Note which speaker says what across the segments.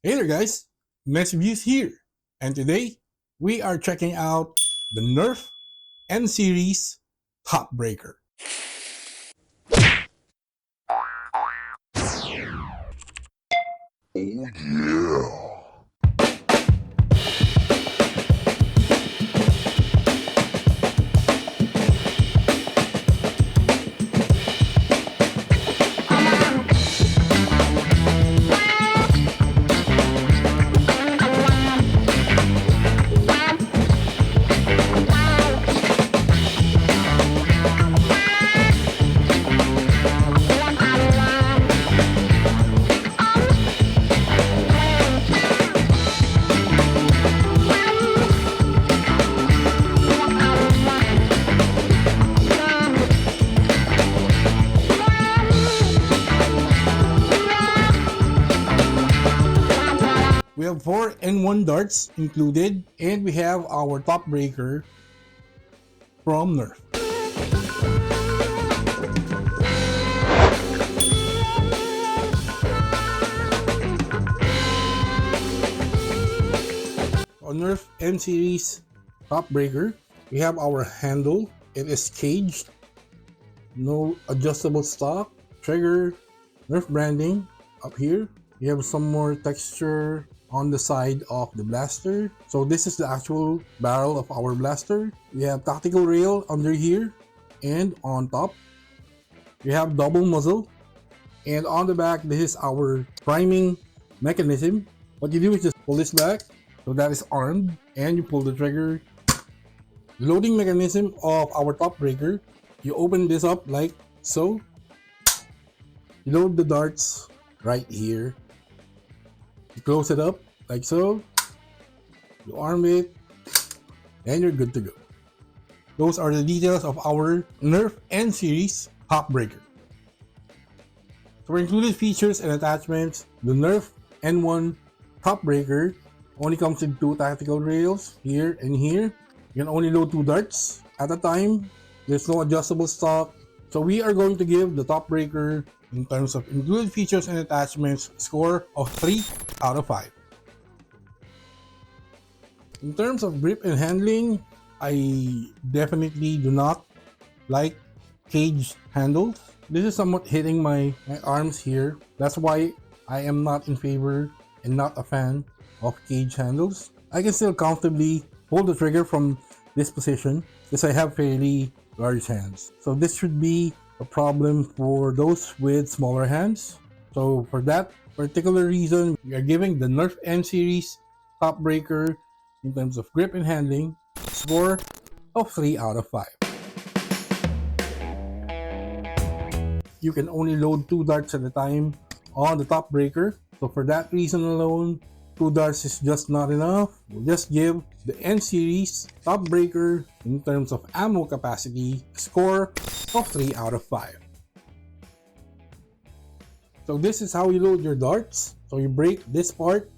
Speaker 1: Hey there guys, Next Reviews here, and today we are checking out the Nerf N Series Topbreaker.
Speaker 2: Oh yeah.
Speaker 1: We have 4 N1 darts included, and we have our Topbreaker from Nerf. On Nerf N Series Topbreaker, we have our handle. It is caged, no adjustable stock, trigger, Nerf branding up here. We have some more texture on the side of the blaster. So this is the actual barrel of our blaster. We have tactical rail under here, and on top we have double muzzle, and on the back this is our priming mechanism. What you do is just pull this back, so that is armed, and you pull the trigger. Loading mechanism of our Topbreaker, you open this up like so, you load the darts right here, you close it up like so, you arm it, and you're good to go. Those are the details of our Nerf N Series Topbreaker. For included features and attachments, the Nerf N1 Topbreaker only comes with 2 tactical rails, here and here. You can only load 2 darts at a time. There's no adjustable stock. So we are going to give the Topbreaker, in terms of included features and attachments, score of 3 out of 5. In terms of grip and handling, I definitely do not like cage handles. This is somewhat hitting my arms here. That's why I am not in favor and not a fan of cage handles. I can still comfortably hold the trigger from this position because I have fairly large hands. So this should be a problem for those with smaller hands. So for that particular reason, we are giving the Nerf N Series Topbreaker, in terms of grip and handling, score of 3 out of 5. You can only load 2 darts at a time on the Topbreaker. So for that reason alone, 2 darts is just not enough. We'll just give the N Series Topbreaker, in terms of ammo capacity, a score of 3 out of 5. So this is how you load your darts. So you break this part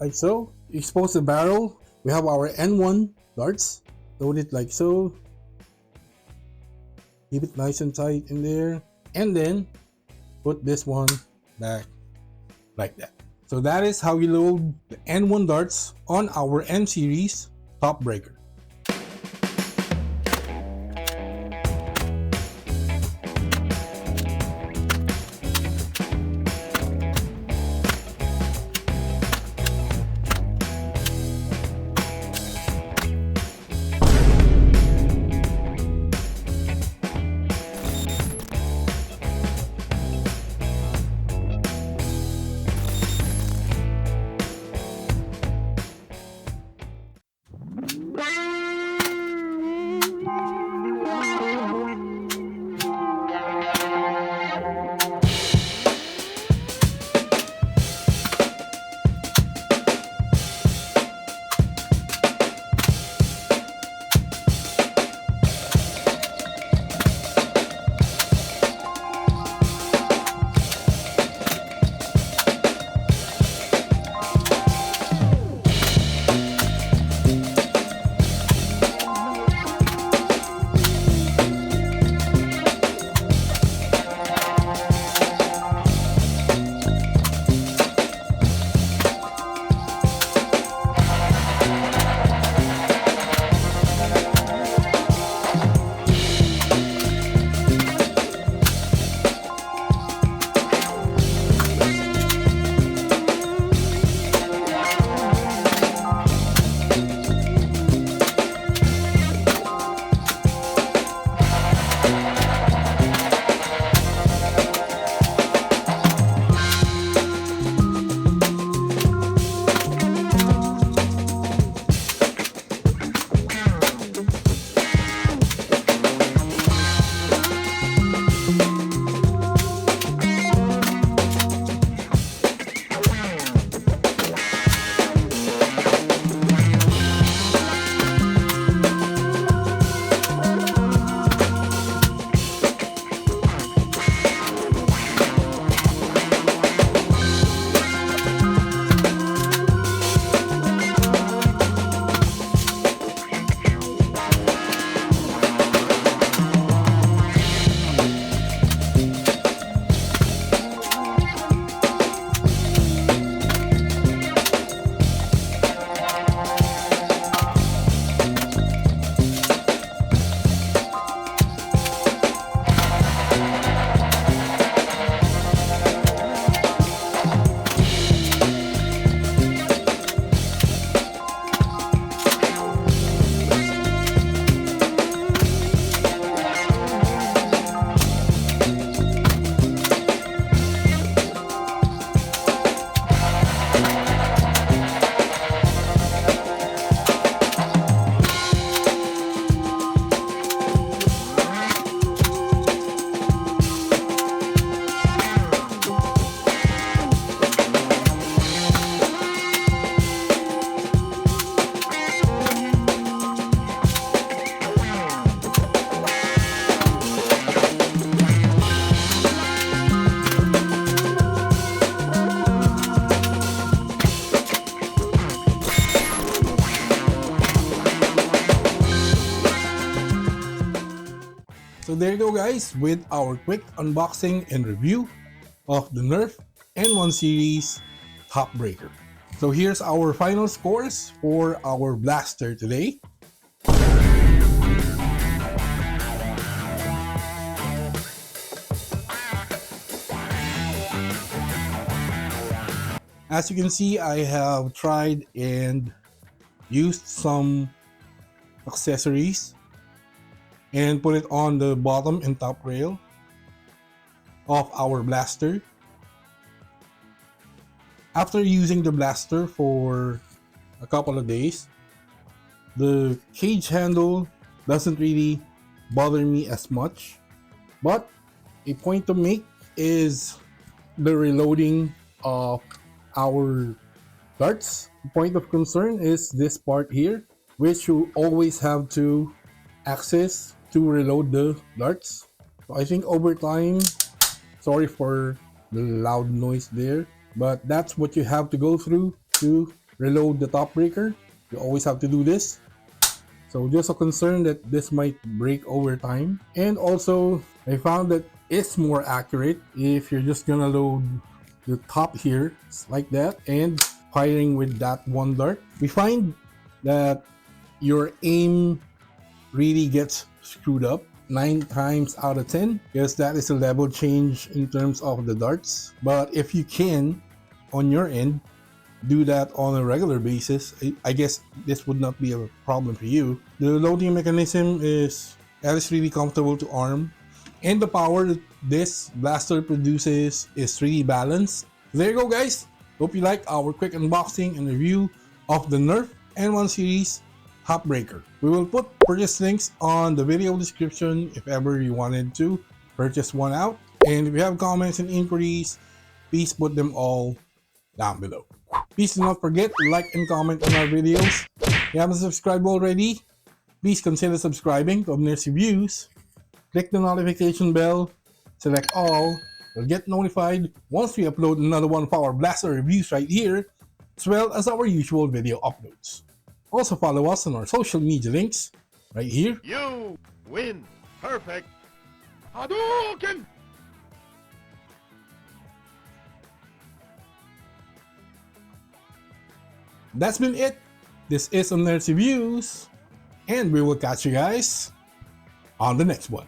Speaker 1: like so. You expose the barrel. We have our N1 darts. Load it like so. Keep it nice and tight in there. And then put this one back like that. So that is how you load the N1 darts on our N Series Topbreaker. there you go guys with our quick unboxing and review of the Nerf N1 Series Topbreaker. So here's our final scores for our blaster today. As you can see, I have tried and used some accessories and put it on the bottom and top rail of our blaster. After using the blaster for a couple of days, the cage handle doesn't really bother me as much, but a point to make is the reloading of our darts. The point of concern is this part here, which you always have to access to reload the darts. So I think over time, sorry for the loud noise there, but that's what you have to go through to reload the Topbreaker. You always have to do this. So just a concern that this might break over time. And also, I found that it's more accurate if you're just gonna load the top here like that and firing with that one dart. We find that your aim really gets screwed up 9 times out of 10 because that is a level change in terms of the darts. But if you can on your end do that on a regular basis, I guess this would not be a problem for you. The loading mechanism is really comfortable to arm, and the power that this blaster produces is really balanced. There you go guys, hope you like our quick unboxing and review of the Nerf N1 Series Topbreaker. We will put purchase links on the video description if ever you wanted to purchase one out, and if you have comments and inquiries, please put them all down below. Please do not forget to like and comment on our videos. If you haven't subscribed already, please consider subscribing to Abners Reviews. Click the notification bell, select all. You'll get notified once we upload another one of our blaster reviews right here, as well as our usual video uploads. Also follow us on our social media links right here.
Speaker 2: You win. Perfect. Hadouken!
Speaker 1: That's been it. This is Abners Reviews, and we will catch you guys on the next one.